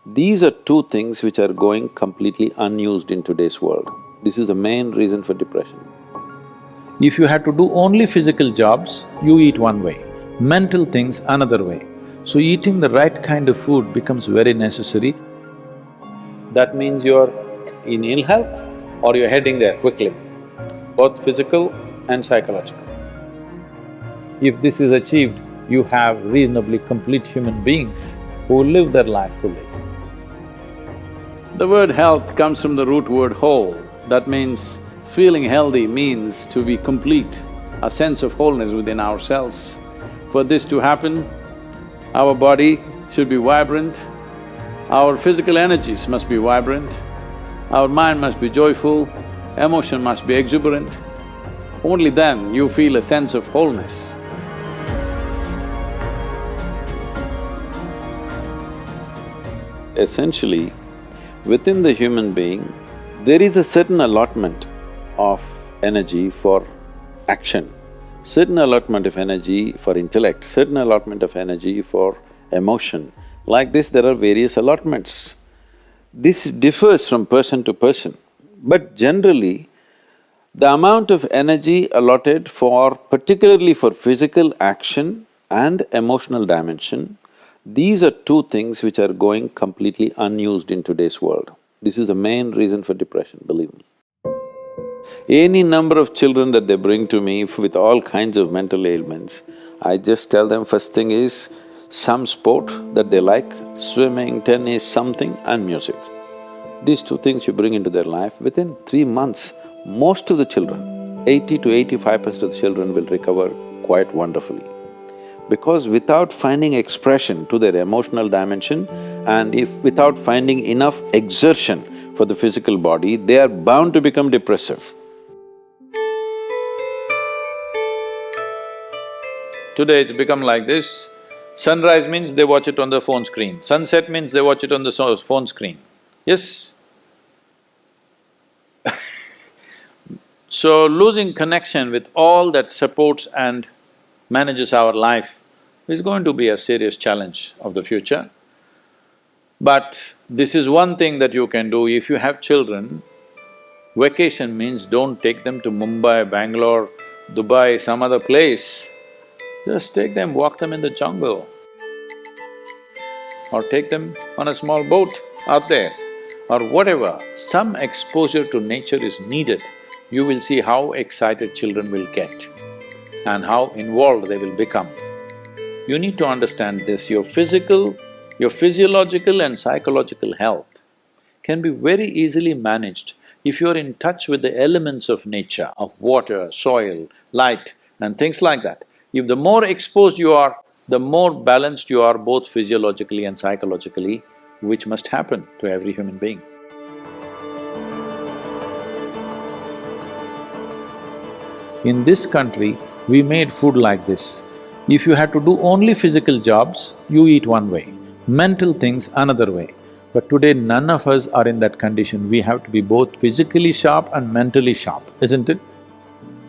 These are two things which are going completely unused in today's world. This is the main reason for depression. If you had to do only physical jobs, you eat one way, mental things another way. So eating the right kind of food becomes very necessary. That means you're in ill health or you're heading there quickly, both physical and psychological. If this is achieved, you have reasonably complete human beings who live their life fully. The word health comes from the root word whole. That means feeling healthy means to be complete, a sense of wholeness within ourselves. For this to happen, our body should be vibrant, our physical energies must be vibrant, our mind must be joyful, emotion must be exuberant. Only then you feel a sense of wholeness. Essentially, within the human being, there is a certain allotment of energy for action, certain allotment of energy for intellect, certain allotment of energy for emotion. Like this, there are various allotments. This differs from person to person, but generally, the amount of energy allotted for… particularly for physical action and emotional dimension, these are two things which are going completely unused in today's world. This is the main reason for depression, believe me. Any number of children that they bring to me with all kinds of mental ailments, I just tell them first thing is some sport that they like, swimming, tennis, something, and music. These two things you bring into their life, within 3 months, most of the children, 80 to 85% of the children will recover quite wonderfully. Because without finding expression to their emotional dimension and if without finding enough exertion for the physical body, they are bound to become depressive. Today it's become like this, sunrise means they watch it on the phone screen, sunset means they watch it on the phone screen. Yes? So losing connection with all that supports and manages our life is going to be a serious challenge of the future. But this is one thing that you can do. If you have children, vacation means don't take them to Mumbai, Bangalore, Dubai, some other place. Just take them, walk them in the jungle. Or take them on a small boat out there, or whatever. Some exposure to nature is needed. You will see how excited children will get and how involved they will become. You need to understand this, your physiological and psychological health can be very easily managed if you're in touch with the elements of nature, of water, soil, light and things like that. If the more exposed you are, the more balanced you are both physiologically and psychologically, which must happen to every human being. In this country, we made food like this. If you had to do only physical jobs, you eat one way, mental things another way. But today none of us are in that condition, we have to be both physically sharp and mentally sharp, isn't it?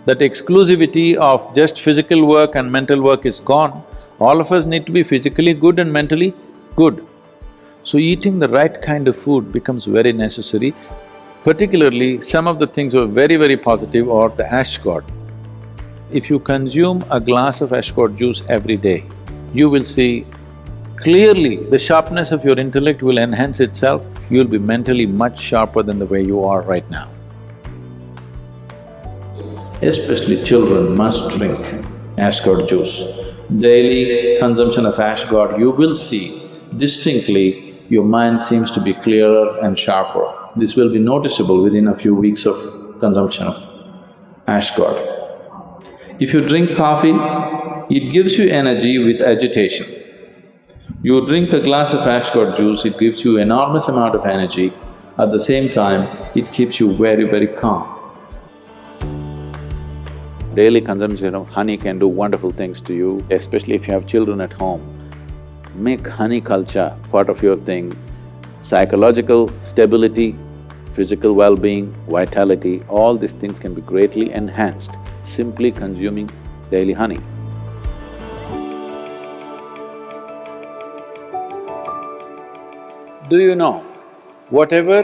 That exclusivity of just physical work and mental work is gone. All of us need to be physically good and mentally good. So eating the right kind of food becomes very necessary. Particularly, some of the things were very positive are the ash god. If you consume a glass of ash god juice every day, you will see clearly the sharpness of your intellect will enhance itself, you'll be mentally much sharper than the way you are right now. Especially children must drink ash god juice. Daily consumption of ash god, you will see distinctly your mind seems to be clearer and sharper. This will be noticeable within a few weeks of consumption of ash god. If you drink coffee, it gives you energy with agitation. You drink a glass of ash god juice, it gives you enormous amount of energy. At the same time, it keeps you very calm. Daily consumption of honey can do wonderful things to you, especially if you have children at home. Make honey culture part of your thing. Psychological stability, physical well-being, vitality, all these things can be greatly enhanced simply consuming daily honey. Do you know, whatever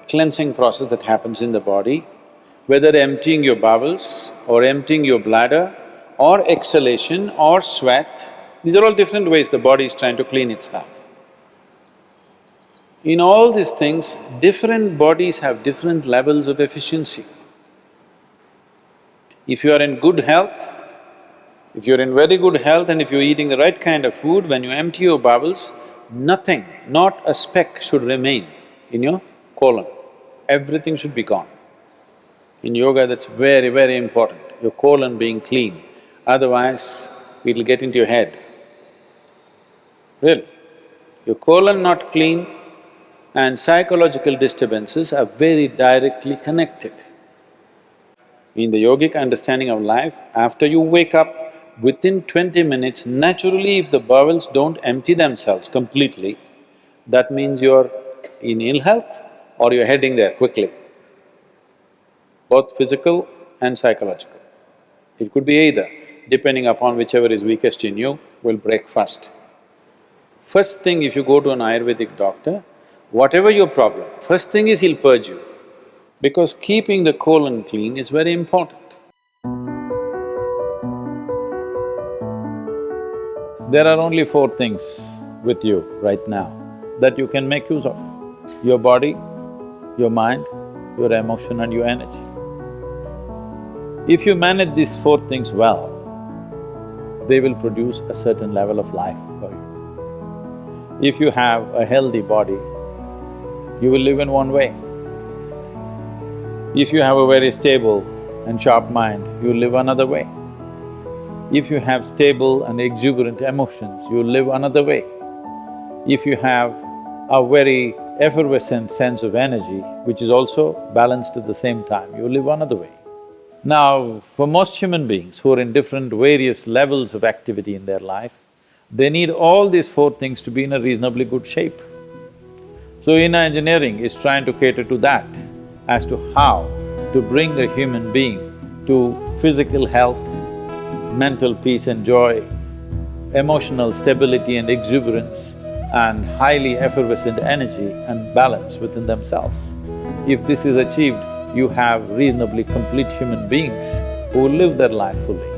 cleansing process that happens in the body, whether emptying your bowels or emptying your bladder or exhalation or sweat, these are all different ways the body is trying to clean itself. In all these things, different bodies have different levels of efficiency. If you are in good health, if you're in very good health and if you're eating the right kind of food, when you empty your bowels, nothing, not a speck should remain in your colon. Everything should be gone. In yoga, that's very, very important, your colon being clean, otherwise it'll get into your head. Really. Your colon not clean and psychological disturbances are very directly connected. In the yogic understanding of life, after you wake up, within 20 minutes, naturally if the bowels don't empty themselves completely, that means you're in ill health or you're heading there quickly, both physical and psychological. It could be either, depending upon whichever is weakest in you, will break first. First thing, if you go to an Ayurvedic doctor, whatever your problem, first thing is he'll purge you, because keeping the colon clean is very important. There are only four things with you right now that you can make use of: your body, your mind, your emotion and your energy. If you manage these four things well, they will produce a certain level of life for you. If you have a healthy body, you will live in one way. If you have a very stable and sharp mind, you will live another way. If you have stable and exuberant emotions, you will live another way. If you have a very effervescent sense of energy, which is also balanced at the same time, you will live another way. Now, for most human beings who are in different various levels of activity in their life, they need all these four things to be in a reasonably good shape. So inner engineering is trying to cater to that, as to how to bring a human being to physical health, mental peace and joy, emotional stability and exuberance, and highly effervescent energy and balance within themselves. If this is achieved, you have reasonably complete human beings who will live their life fully.